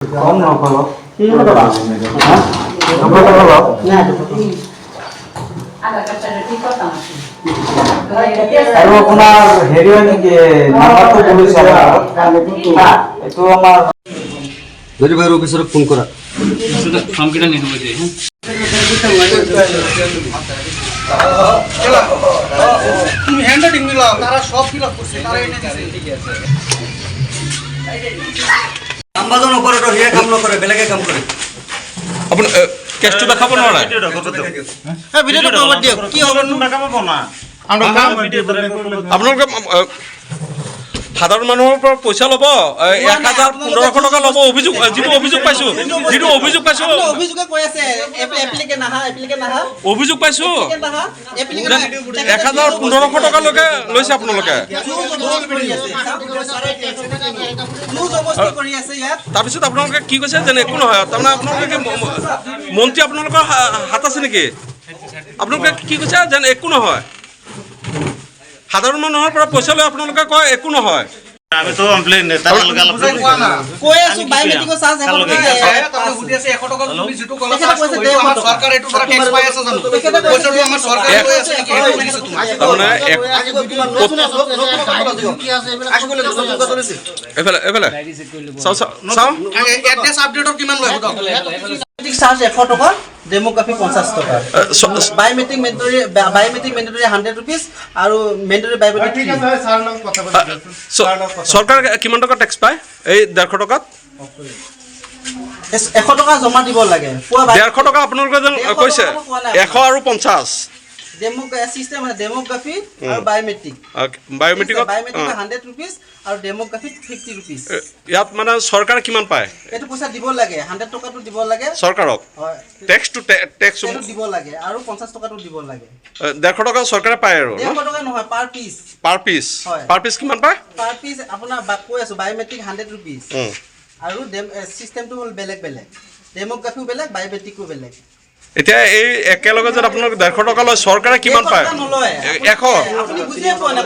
কম নকৰো আৰু আপোনাৰ হেৰি হয় নেকি নাম্বাৰটো কৰিছে এইটো আমাৰ যদি ভাই অফিসরে ফোন করা ফর্ম কিটা নিয়ে হবে তুমি হ্যান্ড রাইটিং মিলাও তারা সব ফিল আপ করছে তারা এনে দিছে ঠিক আছে আমাজন অপারেটর হিয়া কাম নকরে বেলেগে কাম করে আপনি কেসটো দেখাব নোৱাৰে হ্যাঁ ভিডিওটা কভাৰ দিও কি হবে তুমি দেখাবো না আমৰা কাম ভিডিও আপোনালোকে সাধাৰণ মানুহৰ পৰা পইচা ল'ব 1000-1500 টকা ল'ব অভিযোগ যিটো অভিযোগ পাইছো অভিযোগে কৈ আছে এপ্লিকেন্ট নাহা অভিযোগ পাইছো 1000-1500 টকা লৈকে লৈছে আপোনালোকে তাৰপিছত আপোনালোকে কি কৈছে যেন একো নহয় তাৰমানে আপোনালোকে মন্ত্ৰী আপোনালোকৰ হাত আছে নেকি আপোনালোকে কি কৈছে যেন একো নহয় সাধাৰণ মানুহৰ পৰা পইচা লৈ আপোনালোকে কয় একো নহয় আমি তো কমপ্লেইন নেতা লগাল কৈ আছো বায়োমেট্ৰিকৰ চাৰ্জ 100 টকা তুমি বুদ্ধি আছে 100 টকা তুমি যেটো কলা আমাৰ সৰকাৰ এটো পৰা ট্যাক্স পাই আছে জানো পইচাটো আমাৰ সৰকাৰে কৈ আছে কি এটো লিখিছে তুমি তাৰমানে এফালে চাও এড্ৰেছ আপডেটৰ কিমান লয় বুঝাও চাৰ্জ 100 টকা ডেমোগ্ৰাফি 50 টকা বায়োমেট্ৰিক মেন্ডেটৰি 100 रुपीस আৰু মেন্ডেটৰি বায়োমেট্ৰিক ঠিক আছে ছাৰ নাম কথা পাতি চৰকাৰ কিমান টকা ট্যাক্স পায় এই 150 টকাত 100 টকা জমা দিব লাগে 150 টকা আপোনালোকে যেন কৈছে 100 আৰু 50 সিস্টেম আছে ডেমোগ্ৰাফি আৰু বায়োমেট্ৰিক বায়োমেট্ৰিকত 100 रुपीस আৰু ডেমোগ্ৰাফি 50 रुपीस ইয়াত মানে চৰকাৰ কিমান পায় এটো পইচা দিব লাগে 100 টকাটো দিব লাগে চৰকাৰক হয় টেক্স দিব লাগে আৰু 50 টকাটো দিব লাগে 150 টকা চৰকাৰে পায় আৰু 150 টকা নহয় পাৰ পিস পাৰ পিস কিমান পায় পাৰ পিস আপোনাৰ কৈ আছো বায়োমেট্ৰিক 100 रुपीस আৰু সিস্টেমটো হল বেলেগ ডেমোগ্ৰাফিও বেলেগ বায়োমেট্ৰিকও বেলেগ এতিয়া এই একেলগে যে আপোনালোক 150 টকা লয় চৰকাৰে কিমান পায় 100 আপুনি বুজিয়ে পোৱা নাই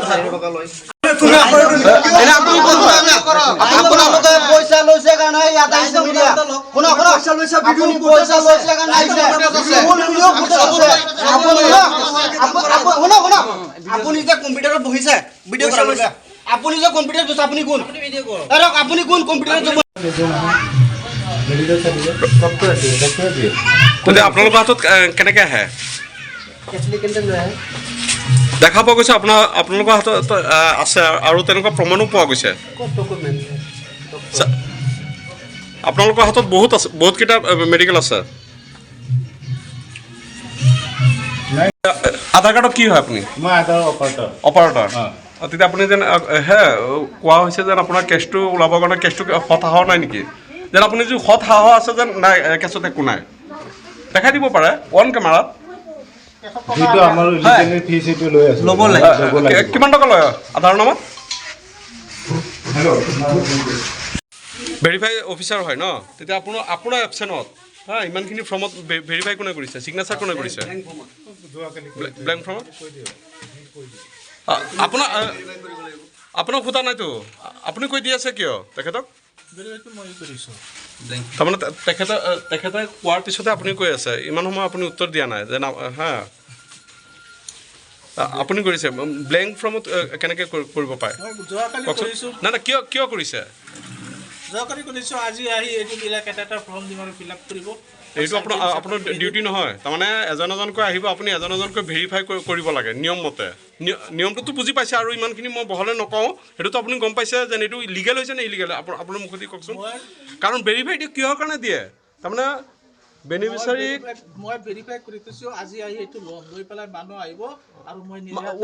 কথা আপোনালোকে পইচা লৈছে কাৰণে ইয়াত আহিছে মিডিয়া কোন পইচা লৈছে ভিডিও পইচা লৈছে কাৰণে আহিছে কোন ভিডিও ফুটেজ আছে আপুনি যে কম্পিউটাৰত বহিছে ভিডিও কৰা লৈছে আপুনি যে কম্পিউটাৰত বহিছে আপুনি কোন ভিডিও কৰ আৰে আপুনি কোন কম্পিউটাৰত আপোনালোকৰ হাতত কেনেকে আহে এপ্লিকেন্ট লৈ আহে দেখা পোৱা গৈছে আপোনালোকৰ হাতত আছে আৰু তেনেকুৱা প্ৰমাণো পোৱা গৈছে ডকুমেন্ট আপোনালোকৰ হাতত বহুত কেইটা মেডিকেল আছে আধাৰ কাৰ্ডত কি হয় আপুনি মই আধাৰ অপাৰেটৰ তেতিয়া আপুনি যেন কোৱা হৈছে যেন আপোনাৰ কেছটো ওলাবৰ কাৰণে কেছটো সৎসাহ নাই নেকি যেন আপুনি যদি সৎসাহ আছে যেন নাই কেছত একো নাই দেখাই দিব পাৰে অন কেমেৰাত যেটো আমাৰ লিগেল ফিজ এটো লৈ আছে ল'ব লাগে কিমান টকা লয় আধাৰ নামত ভেৰিফাই অফিচাৰ হয় ন তেতিয়া আপোনাৰ এপচেণ্টত ইমানখিনি ফৰ্মত ভেৰিফাই কোনে কৰিছে চিগনেচাৰ কোনে কৰিছে ব্লেংক ফৰ্মত আপোনাক সোধা নাইতো আপুনি কৈ দি আছে কিয় তেখেতক তাৰমানে তেখেতে কোৱাৰ পিছতে আপুনি কৈ আছে ইমান সময় আপুনি উত্তৰ দিয়া নাই যে আপুনি কৰিছে ব্লেংক ফৰ্মত কেনেকৈ কৰিব পাৰে নাই নাই কিয় কৰিছে এইটো আপোনাৰ ডিউটি নহয় তাৰমানে এজনকৈ আহিব আপুনি এজনকৈ ভেৰিফাই কৰিব লাগে নিয়মমতে নিয়মটোতো বুজি পাইছে আৰু ইমানখিনি মই বহলে নকওঁ সেইটোতো আপুনি গম পাইছে যে এইটো লিগেল হৈছে নে ইলিগেল আপোনাৰ মুখেদি কওকচোন কাৰণ ভেৰিফাইটো কিহৰ কাৰণে দিয়ে তাৰমানে বেনিফিচিয়াৰীক মই ভেৰিফাই কৰি থৈছো আজি আহি এইটো লৈ পেলাই মানুহ আহিব আৰু মই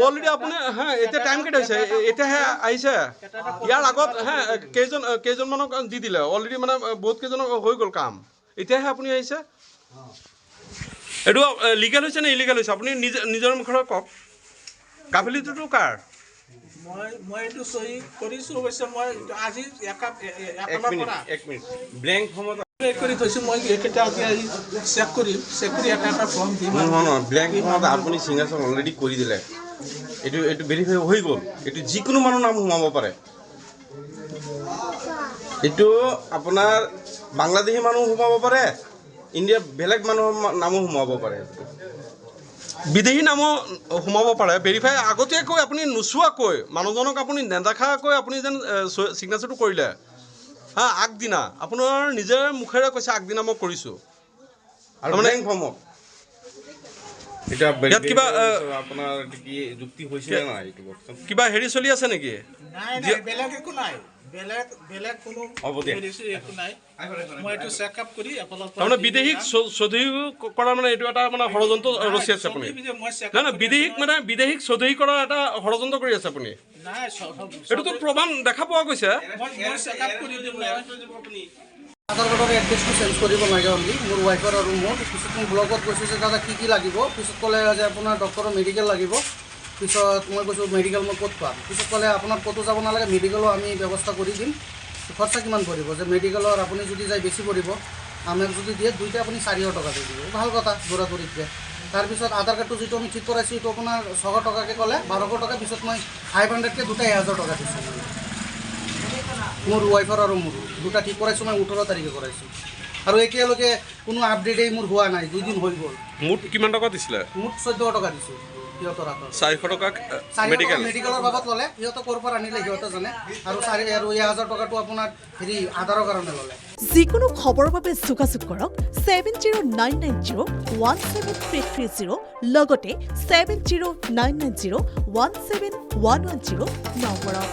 অলৰেডি আপুনি এতিয়া টাইম কেইটা হৈছে এতিয়াহে আহিছে ইয়াৰ আগত কেইজনমানক দি দিলে অলৰেডি মানে বহুত কেইজনক হৈ গ'ল কাম এতিয়াহে আপুনি আহিছে এইটো লিগেল হৈছে নে ইলিগেল হৈছে আপুনি নিজৰ মুখেৰে কওক কাফিলিটোতো কাৰ মই এইটো সহি কৰিছো অৱশ্যে মই আজি এক মিনিট ব্লেংক ফৰ্মত কৰি থৈছো মই এইকেইটা আজি আহি চেক কৰি এটা ফৰ্ম দিম ব্লেংক ফৰ্মত আপুনি সিগনেচাৰ অলৰেডি কৰি দিলে এইটো ভেৰিফাই হৈ গ'ল এইটো যিকোনো মানুহ নাম সোমাব পাৰে এইটো আপোনাৰ বাংলাদেশী মানুহ সোমাব পাৰে, ইণ্ডিয়াৰ বেলেগ মানুহৰ নামো সোমাব পাৰে। বিদেশী নামো সোমাব পাৰে। ভেৰিফাই আগতীয়াকৈ আপুনি নোচোৱাকৈ মানুহজনক আপুনি নেদেখাকৈ আপুনি যেন ছিগনেচাৰটো কৰিলে হা, আগদিনা আপোনাৰ নিজৰ মুখেৰে কৈছে আগদিনা মই কৰিছোঁ। আৰু তাৰমানে বেংক ফৰ্মত এতিয়া ইয়াত কিবা আপোনাৰ কি যুক্তি হৈছিলে নাই এইটো কওকচোন। কিবা হেৰি চলি আছে নেকি? নাই বেলেগ একো নাই, বেলেগ কোনো হ'ব দিয়া। একো নাই। মই এইটো চেক আপ কৰি আপোনালোকৰ তাৰমানে বিদেশীক চৌধুৰী কৰা মানে এইটো এটা মানে ষড়যন্ত্ৰ ৰচি আছে আপুনি। মই চেক নাই বিদেশীক চৌধুৰী কৰাৰ এটা ষড়যন্ত্ৰ কৰি আছে আপুনি। নাই এইটোতো প্ৰমাণ দেখা পোৱা গৈছে। মই চেক আপ কৰি দিম। আধাৰ কাৰ্ডৰ এড্ৰেছটো চেঞ্জ কৰিব লাগে অনলি মোৰ ৱাইফৰ আৰু মোৰ। পিছত মই ব্লগত কৈছোঁ যে দাদা কি লাগিব, পিছত ক'লে যে আপোনাৰ ডক্টৰৰ মেডিকেল লাগিব। পিছত মই কৈছোঁ মেডিকেল মই ক'ত পাম, পিছত ক'লে আপোনাৰ ক'তো যাব নালাগে, মেডিকেলো আমি ব্যৱস্থা কৰি দিম। খৰচা কিমান পৰিব, যে মেডিকেলৰ আপুনি যদি যায় বেছি পৰিব, আমাক যদি দিয়ে দুইটা আপুনি 400 টকা দি দিব, ভাল কথা দৌৰাদৌৰিতকৈ। তাৰপিছত আধাৰ কাৰ্ডটো যিটো আমি ঠিক কৰাইছোঁ এইটো আপোনাৰ 600 টকাকৈ ক'লে 1200 টকা, পিছত মই 500কৈ দুটাই 1000 টকা দিছোঁ। মোৰ ৱাইফৰ আৰু মোৰ দুটা ঠিক কৰাইছোঁ, মই 18 তাৰিখে কৰাইছোঁ। আৰু এতিয়ালৈকে কোনো আপডেটেই মোৰ হোৱা নাই, 2 দিন হৈ গ'ল। মুঠ কিমান টকা দিছিলে? মুঠ 14 টকা দিছোঁ সিহঁতৰ হাতত। 400 টকা 400 মেডিকেল। মেডিকেলৰ বাবদ ল'লে, সিহঁতে ক'ৰ পৰা আনিলে সিহঁতে জানে। আৰু 1000 টকাটো আপোনাৰ হেৰি আধাৰৰ কাৰণে ল'লে। যিকোনো খবৰৰ বাবে যোগাযোগ কৰক 7099017330 লগতে 7099017110 নম্বৰত।